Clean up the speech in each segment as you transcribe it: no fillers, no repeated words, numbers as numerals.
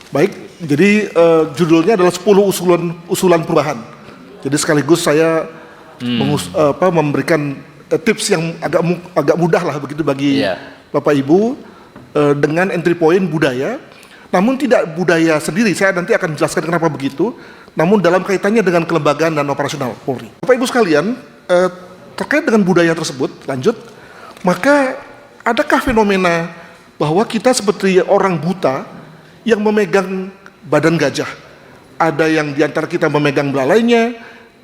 Baik, jadi judulnya adalah 10 usulan perubahan. Jadi sekaligus saya memberikan tips yang agak mudah lah begitu bagi Bapak Ibu dengan entry point budaya. Namun tidak budaya sendiri, saya nanti akan jelaskan kenapa begitu. Namun dalam kaitannya dengan kelembagaan dan operasional Polri. Bapak Ibu sekalian, terkait dengan budaya tersebut, lanjut, maka adakah fenomena bahwa kita seperti orang buta yang memegang badan gajah? Ada yang diantara kita memegang belalainya,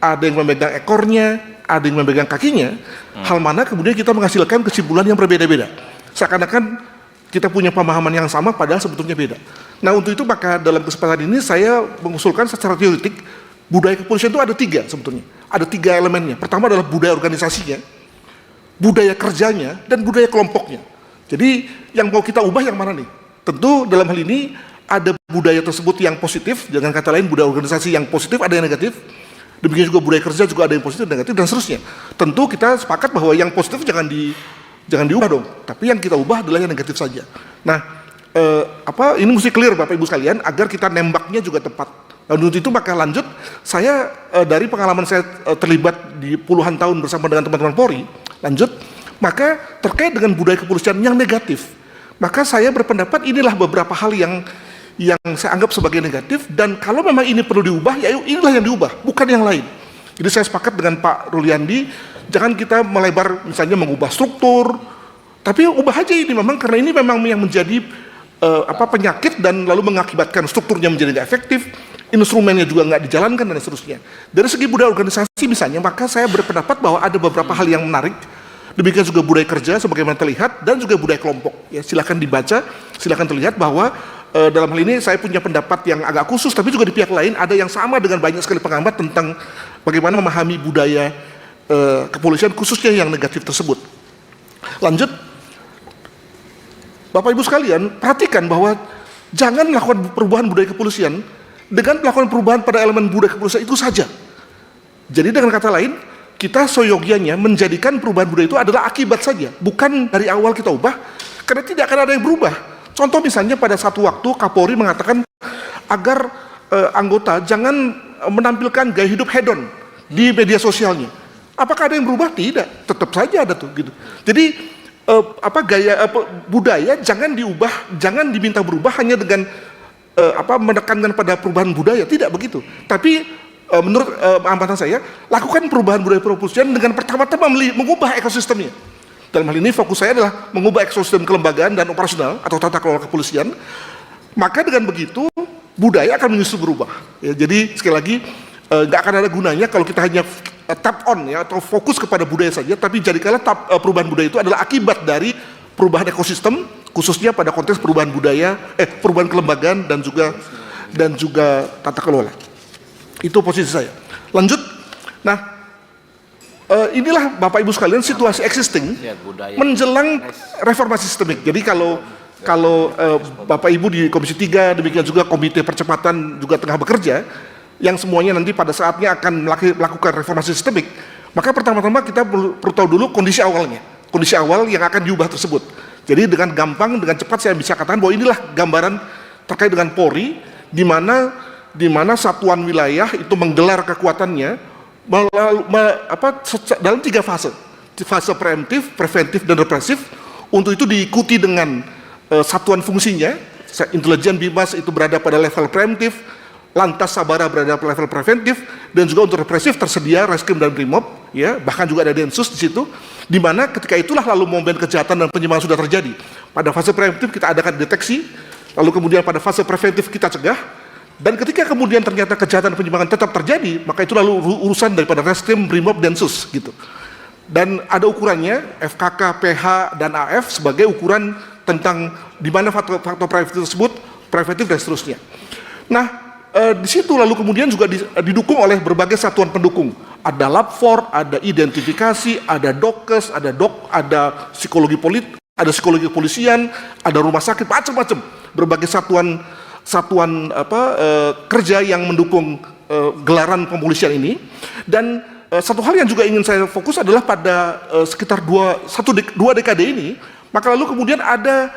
ada yang memegang ekornya, ada yang memegang kakinya. Hal mana kemudian kita menghasilkan kesimpulan yang berbeda-beda. Seakan-akan kita punya pemahaman yang sama padahal sebetulnya beda. Nah, untuk itu maka dalam kesempatan ini saya mengusulkan secara teoretik budaya kepolisian itu ada 3 sebetulnya. Ada 3 elemennya. Pertama adalah budaya organisasinya, budaya kerjanya, dan budaya kelompoknya. Jadi yang mau kita ubah yang mana nih? Tentu dalam hal ini ada budaya tersebut yang positif, dengan kata lain budaya organisasi yang positif, ada yang negatif. Demikian juga budaya kerja juga ada yang positif dan negatif dan seterusnya. Tentu kita sepakat bahwa yang positif jangan diubah dong, tapi yang kita ubah adalah yang negatif saja. Nah, ini mesti clear Bapak Ibu sekalian agar kita nembaknya juga tepat. Nah, untuk itu maka lanjut, saya dari pengalaman saya terlibat di puluhan tahun bersama dengan teman-teman Polri, lanjut, maka terkait dengan budaya kepolisian yang negatif, maka saya berpendapat inilah beberapa hal yang saya anggap sebagai negatif, dan kalau memang ini perlu diubah, ya inilah yang diubah, bukan yang lain. Jadi saya sepakat dengan Pak Ruliandi, jangan kita melebar misalnya mengubah struktur, tapi ubah aja ini memang karena ini memang yang menjadi penyakit dan lalu mengakibatkan strukturnya menjadi tidak efektif, instrumennya juga nggak dijalankan dan seterusnya. Dari segi budaya organisasi misalnya, maka saya berpendapat bahwa ada beberapa hal yang menarik. Demikian juga budaya kerja sebagaimana terlihat dan juga budaya kelompok. Ya, silakan dibaca, silakan terlihat bahwa dalam hal ini saya punya pendapat yang agak khusus, tapi juga di pihak lain ada yang sama dengan banyak sekali pengamat tentang bagaimana memahami budaya kepolisian khususnya yang negatif tersebut. Lanjut, Bapak Ibu sekalian, perhatikan bahwa jangan melakukan perubahan budaya kepolisian dengan melakukan perubahan pada elemen budaya kepolisian itu saja. Jadi dengan kata lain, kita seyogianya menjadikan perubahan budaya itu adalah akibat saja, bukan dari awal kita ubah, karena tidak akan ada yang berubah. Contoh misalnya pada satu waktu Kapolri mengatakan agar anggota jangan menampilkan gaya hidup hedon di media sosialnya. Apakah ada yang berubah? Tidak, tetap saja ada tuh gitu. Jadi budaya jangan diubah, jangan diminta berubah hanya dengan menekankan pada perubahan budaya, tidak begitu. Tapi menurut amatan saya, lakukan perubahan budaya kepolisian dengan pertama-tama mengubah ekosistemnya. Dalam hal ini fokus saya adalah mengubah ekosistem kelembagaan dan operasional atau tata kelola kepolisian. Maka dengan begitu budaya akan menyusul berubah. Ya, jadi sekali lagi nggak akan ada gunanya kalau kita hanya tap on ya atau fokus kepada budaya saja, tapi jadikanlah perubahan budaya itu adalah akibat dari perubahan ekosistem, khususnya pada konteks perubahan budaya, perubahan kelembagaan dan juga tata kelola. Itu posisi saya. Lanjut. Nah, inilah Bapak Ibu sekalian situasi existing menjelang reformasi sistemik. Jadi kalau Bapak Ibu di Komisi 3 demikian juga Komite Percepatan juga tengah bekerja, yang semuanya nanti pada saatnya akan melakukan reformasi sistemik, maka pertama-tama kita perlu tahu dulu kondisi awalnya, kondisi awal yang akan diubah tersebut. Jadi dengan gampang, dengan cepat saya bisa katakan bahwa inilah gambaran terkait dengan Polri, di mana satuan wilayah itu menggelar kekuatannya dalam 3 fase. Fase preemptif, preventif, dan represif. Untuk itu diikuti dengan satuan fungsinya. Intelijen Bimas itu berada pada level preemptif, Lantas Sabara berada pada level preventif, dan juga untuk represif tersedia Reskrim dan Brimob, ya, bahkan juga ada Densus di situ, di mana ketika itulah lalu momen kejahatan dan penyimpangan sudah terjadi. Pada fase preventif kita adakan deteksi, lalu kemudian pada fase preventif kita cegah, dan ketika kemudian ternyata kejahatan dan penyimpangan tetap terjadi, maka itu lalu urusan daripada Reskrim, Brimob, Densus gitu. Dan ada ukurannya, FKK, PH, dan AF sebagai ukuran tentang di mana faktor preventif tersebut, preventif dan seterusnya. Nah, di situ lalu kemudian juga didukung oleh berbagai satuan pendukung. Ada Labfor, ada identifikasi, ada Dokes, ada psikologi kepolisian, ada rumah sakit, macam-macam. Berbagai satuan kerja yang mendukung gelaran kepolisian ini. Dan satu hal yang juga ingin saya fokus adalah pada sekitar dua dekade ini, maka lalu kemudian ada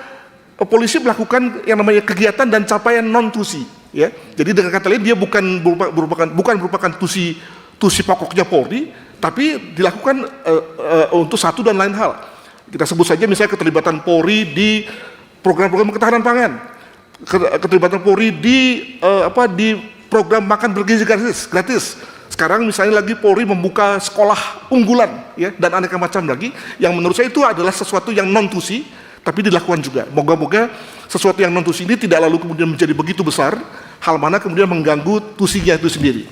polisi melakukan yang namanya kegiatan dan capaian non tusi, ya. Jadi dengan kata lain dia bukan merupakan tusi pokoknya Polri, tapi dilakukan untuk satu dan lain hal. Kita sebut saja misalnya keterlibatan Polri di program-program ketahanan pangan, keterlibatan Polri di program makan bergizi gratis. Sekarang misalnya lagi Polri membuka sekolah unggulan, ya, dan aneka macam lagi, yang menurut saya itu adalah sesuatu yang non tusi, tapi dilakukan juga. Moga-moga sesuatu yang non tusi ini tidak lalu kemudian menjadi begitu besar, hal mana kemudian mengganggu tusinya itu sendiri.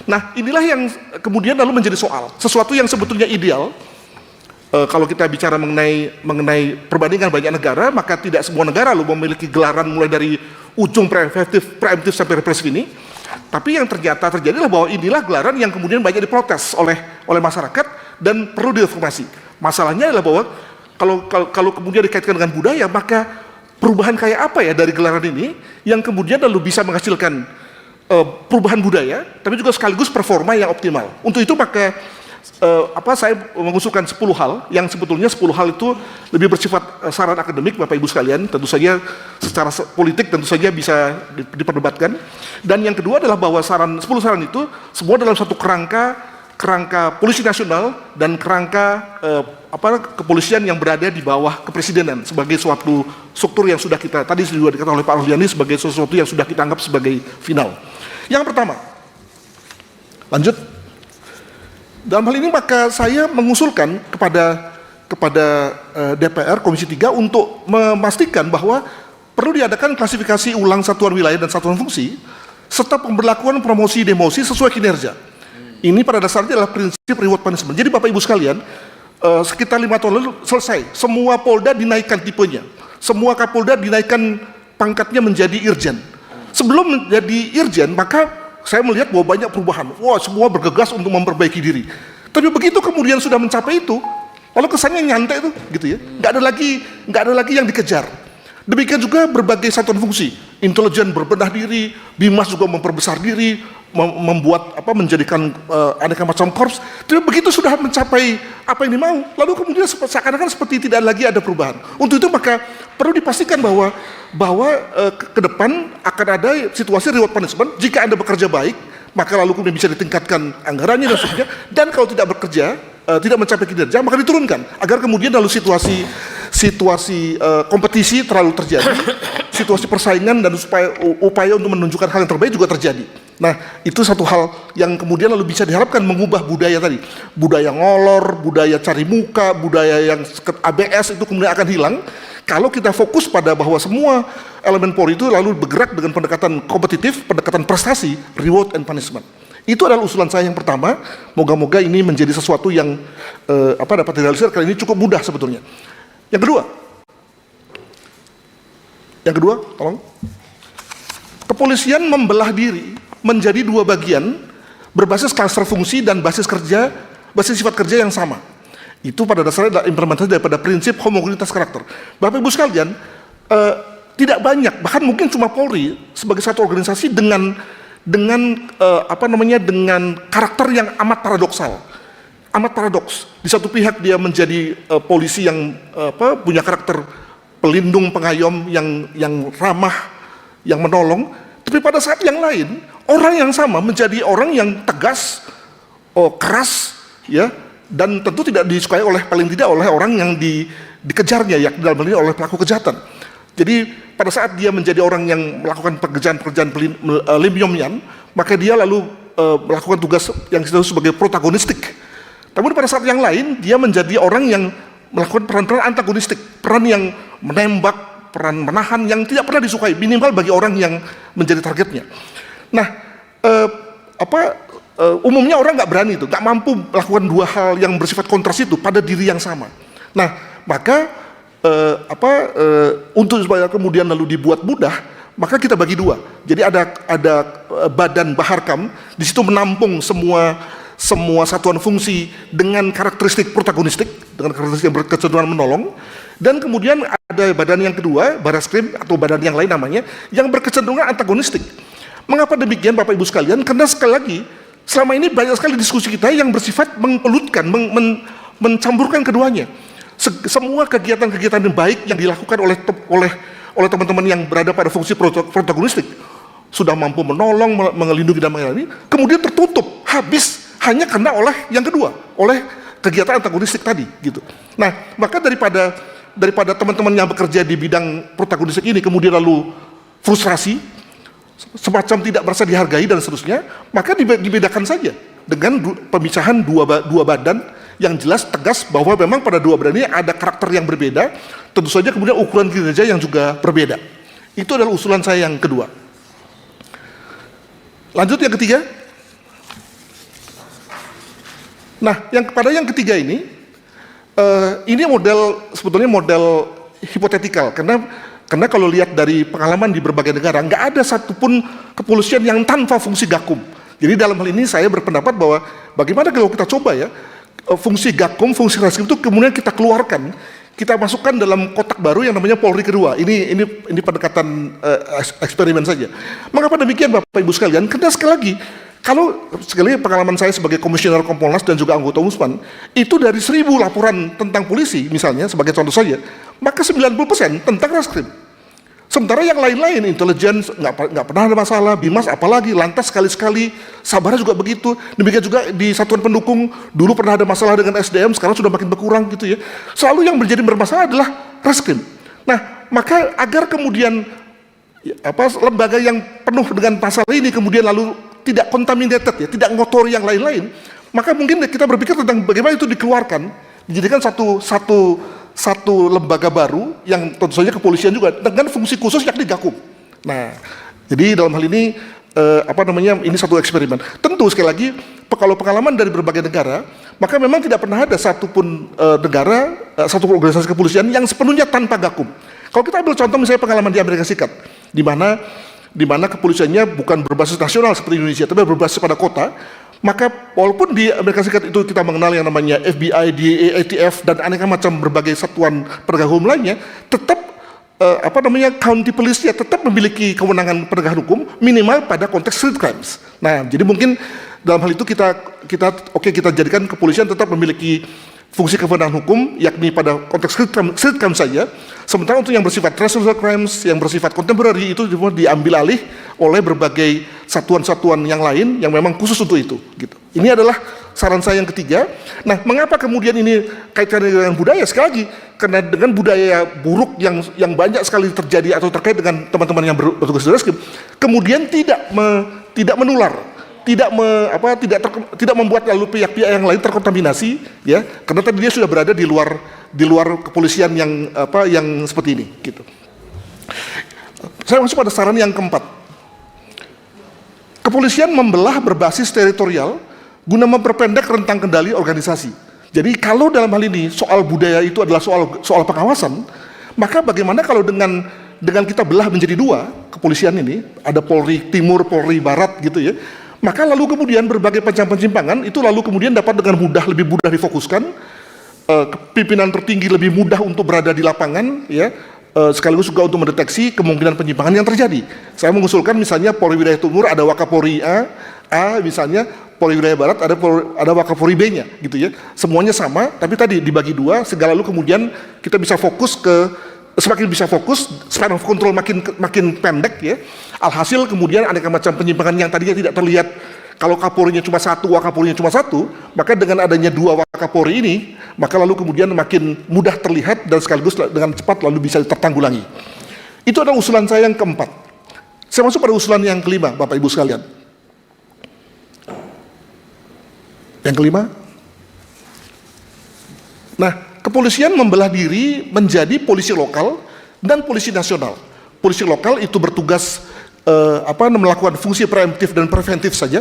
Nah, inilah yang kemudian lalu menjadi soal, sesuatu yang sebetulnya ideal. Kalau kita bicara mengenai perbandingan banyak negara, maka tidak semua negara lalu memiliki gelaran mulai dari ujung preemptif sampai represif ini. Tapi yang ternyata terjadi adalah bahwa inilah gelaran yang kemudian banyak diprotes oleh masyarakat dan perlu direformasi. Masalahnya adalah bahwa kalau kemudian dikaitkan dengan budaya, maka perubahan kayak apa ya dari gelaran ini yang kemudian lalu bisa menghasilkan perubahan budaya, tapi juga sekaligus performa yang optimal. Untuk itu maka saya mengusulkan 10 hal, yang sebetulnya 10 hal itu lebih bersifat saran akademik, Bapak Ibu sekalian, tentu saja secara politik tentu saja bisa diperdebatkan. Dan yang kedua adalah bahwa 10 saran itu semua dalam satu kerangka polisi nasional dan kerangka kepolisian yang berada di bawah kepresidenan sebagai suatu struktur yang sudah kita, tadi juga dikatakan oleh Pak Ruliani, sebagai sesuatu yang sudah kita anggap sebagai final. Yang pertama, lanjut. Dalam hal ini maka saya mengusulkan kepada DPR Komisi 3 untuk memastikan bahwa perlu diadakan klasifikasi ulang satuan wilayah dan satuan fungsi serta pemberlakuan promosi demosi sesuai kinerja. Ini pada dasarnya adalah prinsip reward punishment. Jadi Bapak Ibu sekalian, sekitar 5 tahun lalu selesai, semua Polda dinaikkan tipenya, semua Kapolda dinaikkan pangkatnya menjadi Irjen. Sebelum menjadi Irjen, maka saya melihat bahwa banyak perubahan. Wah, semua bergegas untuk memperbaiki diri. Tapi begitu kemudian sudah mencapai itu, lalu kesannya nyantai itu, gitu ya. Nggak ada lagi yang dikejar. Demikian juga berbagai satuan fungsi. Intelijen berbenah diri, Bimas juga memperbesar diri, menjadikan aneka macam korps. Tapi begitu sudah mencapai apa yang dimau, lalu kemudian seakan-akan seperti tidak lagi ada perubahan. Untuk itu maka perlu dipastikan bahwa ke depan akan ada situasi reward punishment. Jika Anda bekerja baik, maka lalu kemudian bisa ditingkatkan anggarannya dan sebagainya. Dan kalau tidak bekerja, tidak mencapai kinerja, maka diturunkan agar kemudian lalu situasi kompetisi terlalu terjadi, situasi persaingan dan upaya untuk menunjukkan hal yang terbaik juga terjadi. Nah, itu satu hal yang kemudian lalu bisa diharapkan mengubah budaya tadi, budaya ngolor, budaya cari muka, budaya yang ABS itu kemudian akan hilang kalau kita fokus pada bahwa semua elemen Polri itu lalu bergerak dengan pendekatan kompetitif, pendekatan prestasi, reward and punishment. Itu adalah usulan saya yang pertama. Moga-moga ini menjadi sesuatu yang dapat direalisir, karena ini cukup mudah sebetulnya. Yang kedua, tolong. Kepolisian membelah diri menjadi 2 bagian berbasis klaster fungsi dan basis sifat kerja yang sama. Itu pada dasarnya adalah implementasi daripada prinsip homogenitas karakter. Bapak Ibu sekalian, tidak banyak, bahkan mungkin cuma Polri sebagai satu organisasi dengan karakter yang amat paradoks. Di satu pihak dia menjadi polisi yang punya karakter pelindung, pengayom yang ramah, yang menolong, tapi pada saat yang lain orang yang sama menjadi orang yang tegas, keras, ya, dan tentu tidak disukai paling tidak oleh orang yang dikejarnya, ya, dalam hal ini oleh pelaku kejahatan. Jadi pada saat dia menjadi orang yang melakukan pekerjaan lim-yom-yan, maka dia lalu melakukan tugas yang disebut sebagai protagonistik. Namun pada saat yang lain dia menjadi orang yang melakukan peran-peran antagonistik, peran yang menembak, peran menahan yang tidak pernah disukai, minimal bagi orang yang menjadi targetnya. Nah, umumnya orang nggak berani itu, nggak mampu melakukan 2 hal yang bersifat kontras itu pada diri yang sama. Nah, maka untuk supaya kemudian lalu dibuat mudah, maka kita bagi 2. Jadi ada badan Baharkam, di situ menampung semua satuan fungsi dengan karakteristik protagonistik, dengan karakteristik yang berkecenderungan menolong, dan kemudian ada badan yang kedua, Baraskrim atau badan yang lain namanya, yang berkecenderungan antagonistik. Mengapa demikian Bapak Ibu sekalian? Karena sekali lagi, selama ini banyak sekali diskusi kita yang bersifat mengpelutkan, mencampurkan keduanya. Semua kegiatan-kegiatan yang baik yang dilakukan oleh oleh teman-teman yang berada pada fungsi protagonistik, sudah mampu menolong, mengelindungi dan mengelani, kemudian tertutup, habis hanya karena oleh yang kedua, oleh kegiatan antagonistik tadi, gitu. Nah, maka daripada teman-teman yang bekerja di bidang protagonistik ini kemudian lalu frustrasi, semacam tidak merasa dihargai dan seterusnya, maka dibedakan saja dengan pemisahan dua badan yang jelas tegas bahwa memang pada dua badan ini ada karakter yang berbeda, tentu saja kemudian ukuran kinerja yang juga berbeda. Itu adalah usulan saya yang kedua. Lanjut yang ketiga. Nah, yang ketiga ini sebetulnya model hipotetikal, karena kalau lihat dari pengalaman di berbagai negara, nggak ada satupun kepolisian yang tanpa fungsi gakum. Jadi dalam hal ini saya berpendapat bahwa bagaimana kalau kita coba ya, fungsi gakum, fungsi reskrim itu kemudian kita keluarkan, kita masukkan dalam kotak baru yang namanya Polri kedua. Ini pendekatan eksperimen saja. Mengapa demikian Bapak Ibu sekalian? Karena sekali lagi, kalau sekali pengalaman saya sebagai komisioner Kompolnas dan juga anggota Ombudsman, itu dari 1000 laporan tentang polisi misalnya, sebagai contoh saja, maka 90% tentang reskrim. Sementara yang lain-lain, intelijen nggak pernah ada masalah, Bimas apalagi, lantas sekali-sekali, Sabara juga begitu, demikian juga di satuan pendukung, dulu pernah ada masalah dengan SDM, sekarang sudah makin berkurang gitu ya. Selalu yang menjadi bermasalah adalah reskrim. Nah, maka agar kemudian lembaga yang penuh dengan masalah ini kemudian lalu tidak contaminated ya, tidak ngotori yang lain-lain, maka mungkin kita berpikir tentang bagaimana itu dikeluarkan, dijadikan satu lembaga baru yang tentu saja kepolisian juga dengan fungsi khusus yakni gakum. Nah, jadi dalam hal ini ini satu eksperimen. Tentu sekali lagi kalau pengalaman dari berbagai negara, maka memang tidak pernah ada satupun negara, satupun organisasi kepolisian yang sepenuhnya tanpa gakum. Kalau kita ambil contoh misalnya pengalaman di Amerika Serikat, di mana kepolisiannya bukan berbasis nasional seperti Indonesia, tapi berbasis pada kota. Maka walaupun di Amerika Serikat itu kita mengenal yang namanya FBI, DEA, ATF dan aneka macam berbagai satuan penegak hukum lainnya, tetap county police-nya tetap memiliki kewenangan penegakan hukum minimal pada konteks street crimes. Nah, jadi mungkin dalam hal itu kita jadikan kepolisian tetap memiliki fungsi kewenangan hukum yakni pada konteks street crime saja. Sementara untuk yang bersifat transnational crimes, yang bersifat contemporary itu diambil alih oleh berbagai satuan-satuan yang lain yang memang khusus untuk itu. Gitu. Ini adalah saran saya yang ketiga. Nah, mengapa kemudian ini kaitannya dengan budaya? Sekali lagi, karena dengan budaya buruk yang banyak sekali terjadi atau terkait dengan teman-teman yang bertugas di reskrim, kemudian tidak menular. Tidak membuat lalu pihak-pihak yang lain terkontaminasi ya, karena tadi dia sudah berada di luar kepolisian yang seperti ini gitu. Saya masuk pada saran yang keempat. Kepolisian membelah berbasis teritorial guna memperpendek rentang kendali organisasi. Jadi kalau dalam hal ini soal budaya itu adalah soal pengawasan, maka bagaimana kalau dengan kita belah menjadi dua kepolisian ini, ada Polri Timur, Polri Barat gitu ya. Maka lalu kemudian berbagai penyimpangan itu lalu kemudian dapat dengan lebih mudah difokuskan, pimpinan tertinggi lebih mudah untuk berada di lapangan, ya, sekaligus juga untuk mendeteksi kemungkinan penyimpangan yang terjadi. Saya mengusulkan misalnya Polri Wilayah Timur ada Wakapolri A misalnya, Polri Wilayah Barat ada Wakapolri B-nya, gitu ya. Semuanya sama, tapi tadi dibagi dua, sehingga lalu kemudian kita bisa fokus semakin bisa fokus, span of control makin pendek ya. Alhasil kemudian aneka macam penyimpangan yang tadinya tidak terlihat, kalau Kapolrinya cuma satu, Wakapolrinya cuma satu, maka dengan adanya dua Wakapolri ini, maka lalu kemudian makin mudah terlihat dan sekaligus dengan cepat lalu bisa tertanggulangi. Itu adalah usulan saya yang keempat. Saya masuk pada usulan yang kelima, Bapak Ibu sekalian. Yang kelima. Nah, kepolisian membelah diri menjadi polisi lokal dan polisi nasional. Polisi lokal itu bertugas melakukan fungsi preemptif dan preventif saja.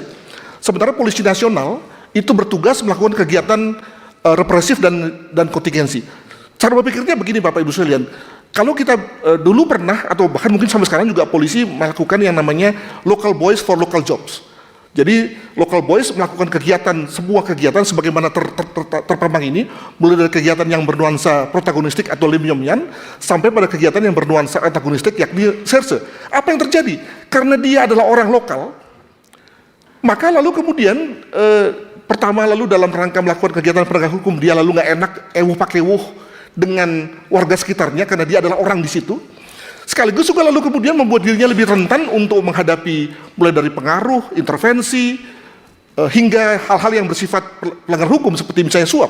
Sementara polisi nasional itu bertugas melakukan kegiatan represif dan kontingensi. Cara berpikirnya begini Bapak Ibu sekalian. Kalau kita dulu pernah atau bahkan mungkin sampai sekarang juga polisi melakukan yang namanya local boys for local jobs. Jadi local boys melakukan sebuah kegiatan sebagaimana terpampang ini, mulai dari kegiatan yang bernuansa protagonistik atau limyomyan, sampai pada kegiatan yang bernuansa antagonistik yakni serse. Apa yang terjadi? Karena dia adalah orang lokal, maka lalu kemudian pertama lalu dalam rangka melakukan kegiatan penegakan hukum, dia lalu nggak enak ewuh pakewuh dengan warga sekitarnya karena dia adalah orang di situ. Sekaligus juga lalu kemudian membuat dirinya lebih rentan untuk menghadapi mulai dari pengaruh, intervensi, hingga hal-hal yang bersifat pelanggar hukum seperti misalnya suap.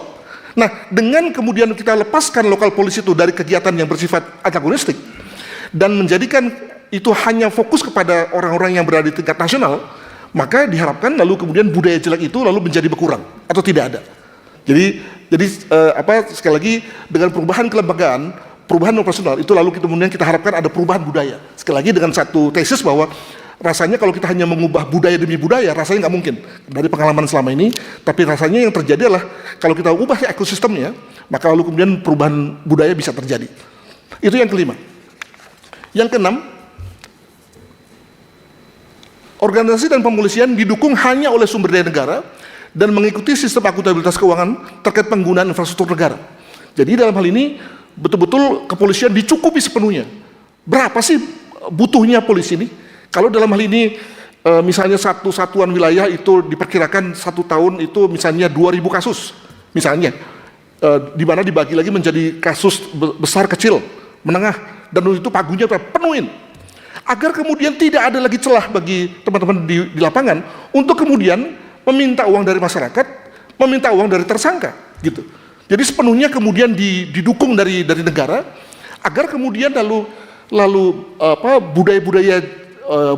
Nah, dengan kemudian kita lepaskan lokal polisi itu dari kegiatan yang bersifat antagonistik dan menjadikan itu hanya fokus kepada orang-orang yang berada di tingkat nasional, maka diharapkan lalu kemudian budaya jelek itu lalu menjadi berkurang atau tidak ada. Jadi sekali lagi dengan perubahan kelembagaan, perubahan operasional itu lalu kemudian kita harapkan ada perubahan budaya. Sekali lagi dengan satu tesis bahwa rasanya kalau kita hanya mengubah budaya demi budaya, rasanya nggak mungkin dari pengalaman selama ini. Tapi rasanya yang terjadi adalah kalau kita ubah ekosistemnya, maka lalu kemudian perubahan budaya bisa terjadi. Itu yang kelima. Yang keenam, organisasi dan pemolisian didukung hanya oleh sumber daya negara dan mengikuti sistem akuntabilitas keuangan terkait penggunaan infrastruktur negara. Jadi dalam hal ini betul-betul kepolisian dicukupi sepenuhnya. Berapa sih butuhnya polisi ini? Kalau dalam hal ini misalnya satu satuan wilayah itu diperkirakan 1 tahun itu misalnya 2.000 kasus, misalnya, di mana dibagi lagi menjadi kasus besar, kecil, menengah, dan itu pagunya penuhin. Agar kemudian tidak ada lagi celah bagi teman-teman di lapangan untuk kemudian meminta uang dari masyarakat, meminta uang dari tersangka, gitu. Jadi sepenuhnya kemudian didukung dari negara agar kemudian lalu budaya-budaya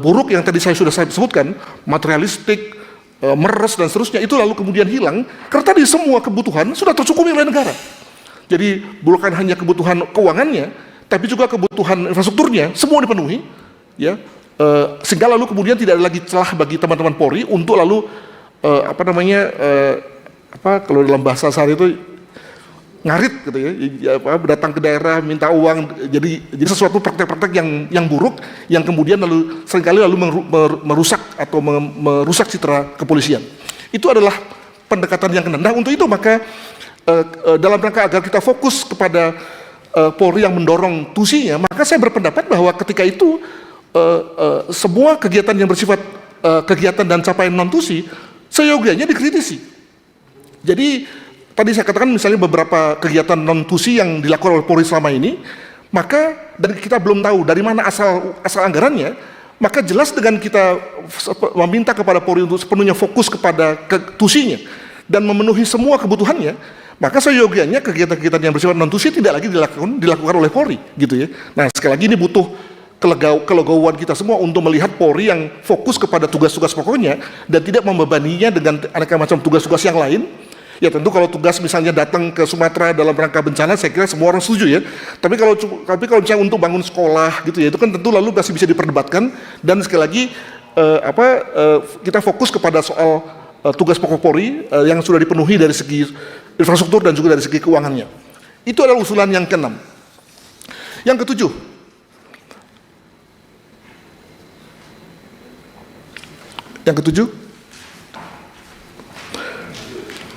buruk yang tadi saya sudah sebutkan, materialistik, meres dan seterusnya itu lalu kemudian hilang karena tadi semua kebutuhan sudah tercukupi oleh negara. Jadi bukan hanya kebutuhan keuangannya, tapi juga kebutuhan infrastrukturnya semua dipenuhi, ya, sehingga lalu kemudian tidak ada lagi celah bagi teman-teman Polri untuk lalu kalau dalam bahasa sehari itu ngarit gitu ya, datang ke daerah minta uang, jadi sesuatu praktek-praktek yang buruk yang kemudian lalu seringkali lalu merusak atau merusak citra kepolisian. Itu adalah pendekatan yang kena. Nah, untuk itu maka dalam rangka agar kita fokus kepada Polri yang mendorong tusinya, maka saya berpendapat bahwa ketika itu semua kegiatan yang bersifat kegiatan dan capaian non tusi seyogianya dikritisi. Jadi tadi saya katakan misalnya beberapa kegiatan non tusi yang dilakukan oleh Polri selama ini, maka dan kita belum tahu dari mana asal anggarannya, maka jelas dengan kita meminta kepada Polri untuk sepenuhnya fokus kepada tusinya dan memenuhi semua kebutuhannya, maka seyogianya kegiatan-kegiatan yang bersifat non tusi tidak lagi dilakukan oleh Polri, gitu ya. Nah, sekali lagi ini butuh kelegowoan kita semua untuk melihat Polri yang fokus kepada tugas-tugas pokoknya dan tidak membebaninya dengan aneka macam tugas-tugas yang lain. Ya tentu kalau tugas misalnya datang ke Sumatera dalam rangka bencana, saya kira semua orang setuju ya. Tapi kalau misalnya untuk bangun sekolah gitu ya, itu kan tentu lalu masih bisa diperdebatkan. Dan sekali lagi kita fokus kepada soal tugas pokok Polri yang sudah dipenuhi dari segi infrastruktur dan juga dari segi keuangannya. Itu adalah usulan yang keenam. Yang ketujuh,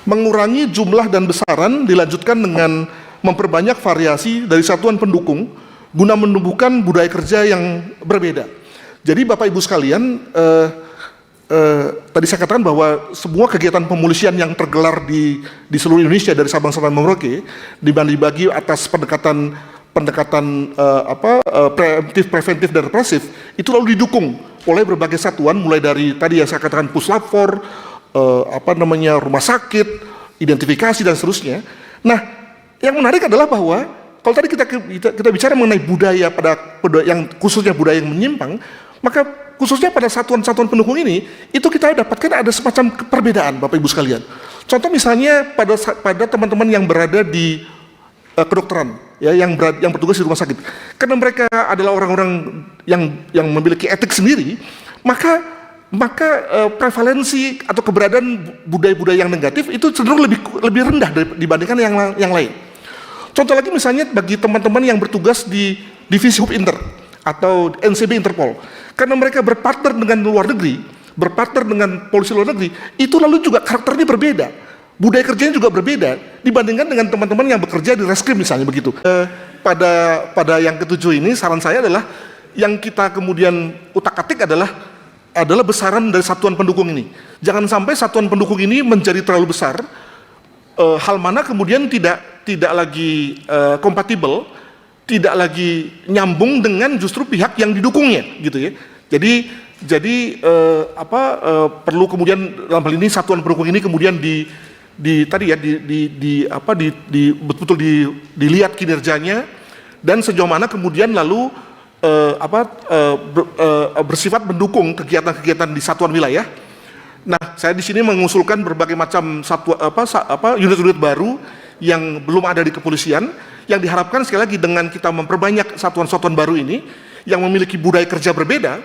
mengurangi jumlah dan besaran dilanjutkan dengan memperbanyak variasi dari satuan pendukung guna menumbuhkan budaya kerja yang berbeda. Jadi Bapak Ibu sekalian, tadi saya katakan bahwa semua kegiatan pemolisian yang tergelar di seluruh Indonesia dari Sabang sampai Merauke dibagi atas pendekatan preemptif, preventif dan represif itu lalu didukung oleh berbagai satuan mulai dari tadi yang saya katakan Puslapfor, rumah sakit, identifikasi dan seterusnya. Nah, yang menarik adalah bahwa kalau tadi kita bicara mengenai budaya yang khususnya budaya yang menyimpang, maka khususnya pada satuan-satuan pendukung ini itu kita dapatkan ada semacam perbedaan Bapak Ibu sekalian. Contoh misalnya pada teman-teman yang berada di kedokteran, ya, yang bertugas di rumah sakit, karena mereka adalah orang-orang yang memiliki etik sendiri, maka prevalensi atau keberadaan budaya-budaya yang negatif itu cenderung lebih rendah dibandingkan yang lain. Contoh lagi misalnya bagi teman-teman yang bertugas di Divisi Hub Inter atau NCB Interpol, karena mereka berpartner dengan luar negeri, berpartner dengan polisi luar negeri, itu lalu juga karakternya berbeda. Budaya kerjanya juga berbeda dibandingkan dengan teman-teman yang bekerja di reskrim misalnya begitu. Pada yang ketujuh ini saran saya adalah yang kita kemudian utak-atik adalah besaran dari satuan pendukung ini. Jangan sampai satuan pendukung ini menjadi terlalu besar, hal mana kemudian tidak lagi kompatibel tidak lagi nyambung dengan justru pihak yang didukungnya, gitu ya. Jadi perlu kemudian dalam hal ini satuan pendukung ini kemudian betul-betul dilihat kinerjanya dan sejauh mana kemudian lalu bersifat mendukung kegiatan-kegiatan di satuan wilayah. Nah, saya di sini mengusulkan berbagai macam unit-unit baru yang belum ada di kepolisian, yang diharapkan sekali lagi dengan kita memperbanyak satuan-satuan baru ini yang memiliki budaya kerja berbeda,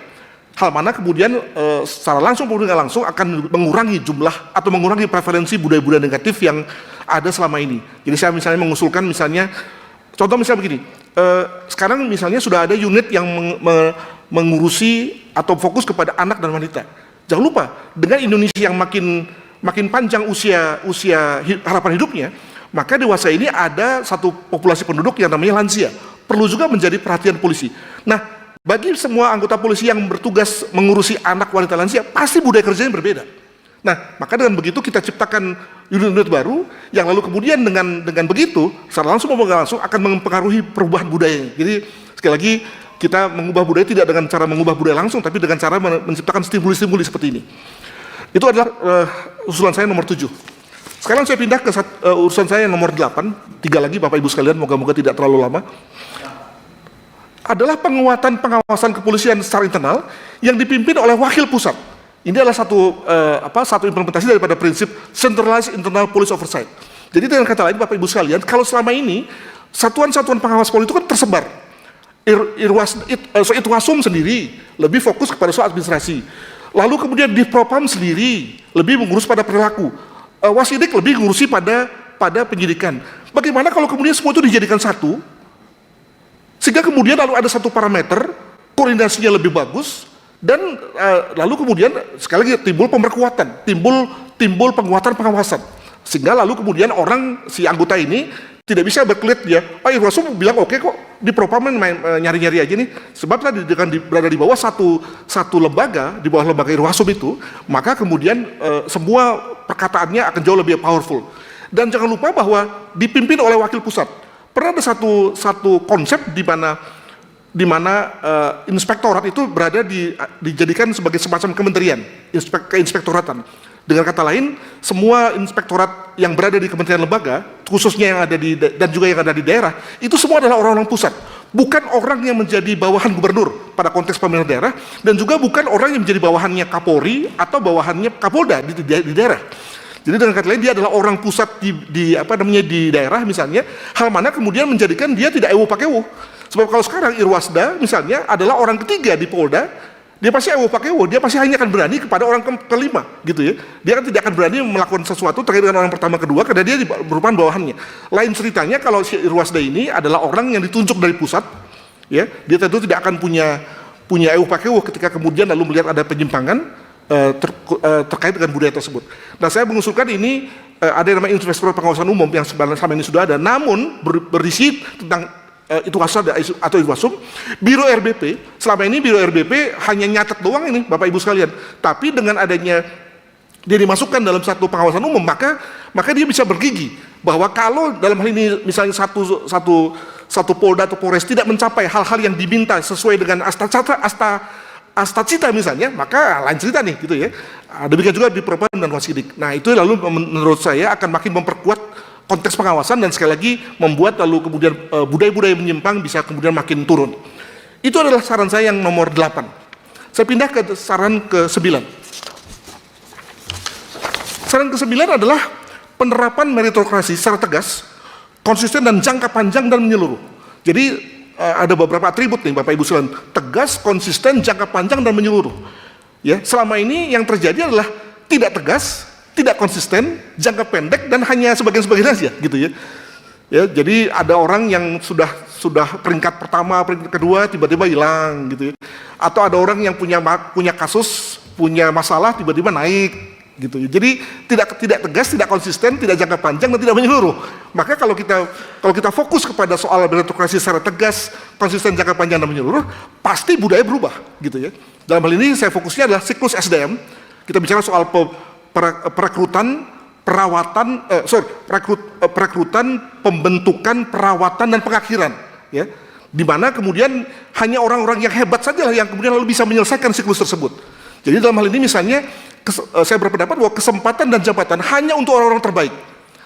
hal mana kemudian secara langsung maupun tidak langsung akan mengurangi jumlah atau mengurangi preferensi budaya-budaya negatif yang ada selama ini. Jadi saya misalnya mengusulkan contoh misalnya begini, sekarang misalnya sudah ada unit yang mengurusi atau fokus kepada anak dan wanita. Jangan lupa, dengan Indonesia yang makin panjang usia harapan hidupnya, maka dewasa ini ada satu populasi penduduk yang namanya lansia. Perlu juga menjadi perhatian polisi. Nah, bagi semua anggota polisi yang bertugas mengurusi anak wanita lansia, pasti budaya kerjanya berbeda. Nah, maka dengan begitu kita ciptakan unit-unit baru yang lalu kemudian dengan begitu secara langsung maupun tidak langsung akan mempengaruhi perubahan budayanya. Jadi sekali lagi kita mengubah budaya tidak dengan cara mengubah budaya langsung, tapi dengan cara menciptakan stimuli-stimuli seperti ini. Itu adalah usulan saya nomor 7. Sekarang saya pindah ke urusan saya yang nomor 8, 3 lagi Bapak Ibu sekalian, moga-moga tidak terlalu lama. Adalah penguatan pengawasan kepolisian secara internal yang dipimpin oleh wakil pusat. Ini adalah satu implementasi daripada prinsip centralized internal police oversight. Jadi dengan kata lain Bapak Ibu sekalian, kalau selama ini satuan-satuan pengawas polisi itu kan tersebar. Itwasum sendiri lebih fokus kepada soal administrasi. Lalu kemudian di Propam sendiri lebih mengurus pada perilaku. Wasidik lebih mengurusi pada penyidikan. Bagaimana kalau kemudian semua itu dijadikan satu, sehingga kemudian lalu ada satu parameter, koordinasinya lebih bagus, dan lalu kemudian sekali lagi timbul pemberkuatan, timbul penguatan pengawasan, sehingga lalu kemudian si anggota ini tidak bisa berkelit ya, Irwasum bilang oke kok, di Propam nyari-nyari aja nih, sebab tadi berada di bawah satu lembaga, di bawah lembaga Irwasum itu, maka kemudian semua perkataannya akan jauh lebih powerful. Dan jangan lupa bahwa dipimpin oleh wakil pusat. Pernah ada satu konsep di mana inspektorat itu berada dijadikan sebagai semacam kementerian, keinspektoratan. Dengan kata lain, semua inspektorat yang berada di kementerian lembaga, khususnya yang ada dan juga yang ada di daerah, itu semua adalah orang-orang pusat. Bukan orang yang menjadi bawahan gubernur pada konteks pemerintah daerah, dan juga bukan orang yang menjadi bawahannya Kapolri atau bawahannya Kapolda di daerah. Jadi dengan kata lain dia adalah orang pusat di daerah misalnya, hal mana kemudian menjadikan dia tidak ewo pakewo. Sebab kalau sekarang Irwasda misalnya adalah orang ketiga di Polda, dia pasti ewo pakewo, dia pasti hanya akan berani kepada orang kelima gitu ya. Dia kan tidak akan berani melakukan sesuatu terkait dengan orang pertama kedua karena dia merupakan bawahannya. Lain ceritanya kalau si Irwasda ini adalah orang yang ditunjuk dari pusat, ya, dia tentu tidak akan punya ewo pakewo ketika kemudian lalu melihat ada penyimpangan terkait dengan budaya tersebut. Nah, saya mengusulkan ini ada yang namanya Inspektorat Pengawasan Umum yang selama ini sudah ada, namun berisi tentang Itwasum atau Itwasum. Biro RBP, selama ini Biro RBP hanya nyatet doang ini Bapak Ibu sekalian, tapi dengan adanya dia dimasukkan dalam satu pengawasan umum, maka dia bisa bergigi bahwa kalau dalam hal ini misalnya satu Polda atau Polres tidak mencapai hal-hal yang diminta sesuai dengan Astacita misalnya, maka lain cerita nih gitu ya. Demikian juga di Propam dan Wasidik. Nah, itu lalu menurut saya akan makin memperkuat konteks pengawasan dan sekali lagi membuat lalu kemudian budaya-budaya menyimpang bisa kemudian makin turun. Itu adalah saran saya yang nomor 8. Saya pindah ke saran ke-9. Saran ke-9 adalah penerapan meritokrasi secara tegas, konsisten dan jangka panjang dan menyeluruh. Jadi ada beberapa atribut nih Bapak Ibu sekalian, tegas, konsisten, jangka panjang dan menyeluruh. Ya, selama ini yang terjadi adalah tidak tegas, tidak konsisten, jangka pendek dan hanya sebagian-sebagian saja gitu ya. Ya, jadi ada orang yang sudah peringkat pertama, peringkat kedua tiba-tiba hilang gitu ya. Atau ada orang yang punya kasus, punya masalah tiba-tiba naik gitu. Jadi tidak tegas, tidak konsisten, tidak jangka panjang dan tidak menyeluruh. Maka kalau kita fokus kepada soal meritokrasi secara tegas, konsisten, jangka panjang dan menyeluruh, pasti budaya berubah gitu ya. Dalam hal ini saya fokusnya adalah siklus SDM. Kita bicara soal perekrutan, perekrutan, pembentukan, perawatan dan pengakhiran ya. di mana kemudian hanya orang-orang yang hebat saja yang kemudian lalu bisa menyelesaikan siklus tersebut. Jadi dalam hal ini misalnya saya berpendapat bahwa kesempatan dan jabatan hanya untuk orang-orang terbaik.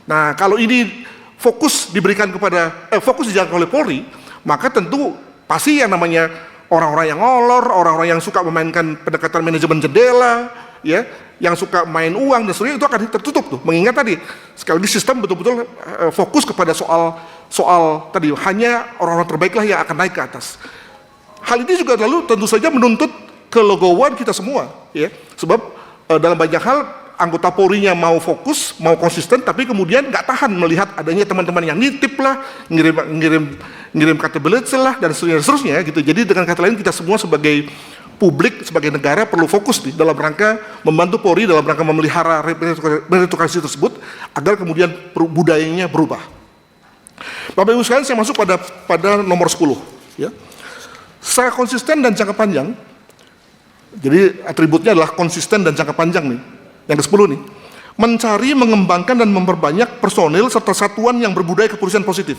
Nah, kalau ini fokus diberikan kepada fokus dijalankan oleh Polri, maka tentu pasti yang namanya orang-orang yang ngolor, orang-orang yang suka memainkan pendekatan manajemen jendela, ya, yang suka main uang dan sebagainya, itu akan tertutup tuh. Mengingat tadi sekali lagi sistem betul-betul fokus kepada soal tadi hanya orang-orang terbaiklah yang akan naik ke atas. Hal ini juga lalu tentu saja menuntut kelegowoan kita semua, ya, sebab dalam banyak hal anggota Polri-nya mau fokus, mau konsisten, tapi kemudian nggak tahan melihat adanya teman-teman yang nitip lah, ngirim KTBLC lah, dan seterusnya gitu. Jadi dengan kata lain kita semua sebagai publik, sebagai negara perlu fokus nih dalam rangka membantu Polri dalam rangka memelihara meritokrasi tersebut agar kemudian budayanya berubah. Bapak Ibu sekalian, saya masuk pada nomor 10, ya. Secara konsisten dan jangka panjang, jadi atributnya adalah konsisten dan jangka panjang nih. Yang ke-10 nih, mencari, mengembangkan dan memperbanyak personil serta satuan yang berbudaya kepolisian positif.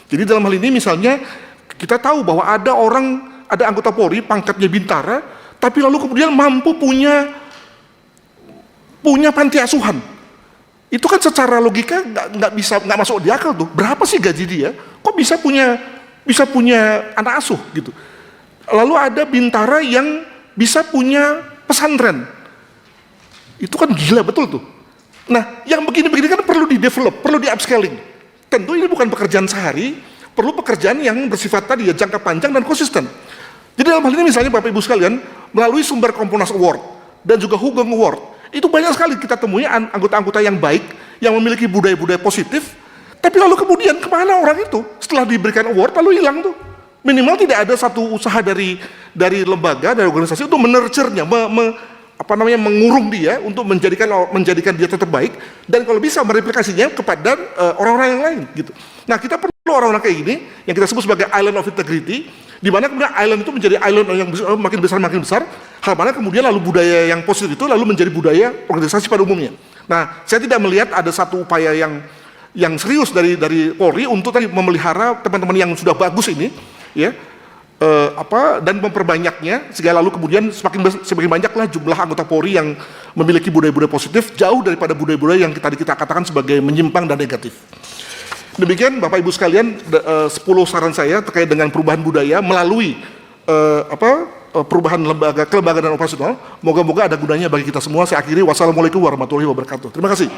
Jadi dalam hal ini misalnya kita tahu bahwa ada anggota Polri pangkatnya bintara, tapi lalu kemudian mampu punya panti asuhan. Itu kan secara logika nggak masuk di akal tuh. Berapa sih gaji dia? Kok bisa punya anak asuh gitu? Lalu ada bintara yang bisa punya pesantren. Itu kan gila betul tuh. Nah, yang begini-begini kan perlu di-develop, perlu di-upscaling. Tentu ini bukan pekerjaan sehari, perlu pekerjaan yang bersifat tadi ya jangka panjang dan konsisten. Jadi dalam hal ini misalnya Bapak Ibu sekalian, melalui sumber Kompolnas Award dan juga Hugeng Award, itu banyak sekali kita temui anggota-anggota yang baik, yang memiliki budaya-budaya positif, tapi lalu kemudian kemana orang itu? Setelah diberikan award lalu hilang tuh. Minimal tidak ada satu usaha dari lembaga, dari organisasi untuk menurture-nya, mengurung dia untuk menjadikan dia tetap baik, dan kalau bisa mereplikasinya kepada orang-orang yang lain gitu. Nah, kita perlu orang-orang kayak gini yang kita sebut sebagai island of integrity, di mana kemudian island itu menjadi island yang makin besar, hal mana kemudian lalu budaya yang positif itu lalu menjadi budaya organisasi pada umumnya. Nah, saya tidak melihat ada satu upaya yang serius dari Polri untuk tadi memelihara teman-teman yang sudah bagus ini, ya, dan memperbanyaknya sehingga lalu kemudian semakin banyaklah jumlah anggota Polri yang memiliki budaya-budaya positif jauh daripada budaya-budaya yang tadi kita katakan sebagai menyimpang dan negatif. Demikian Bapak Ibu sekalian 10 saran saya terkait dengan perubahan budaya melalui perubahan kelembagaan dan operasional. Moga-moga ada gunanya bagi kita semua. Saya akhiri, wassalamualaikum warahmatullahi wabarakatuh. Terima kasih.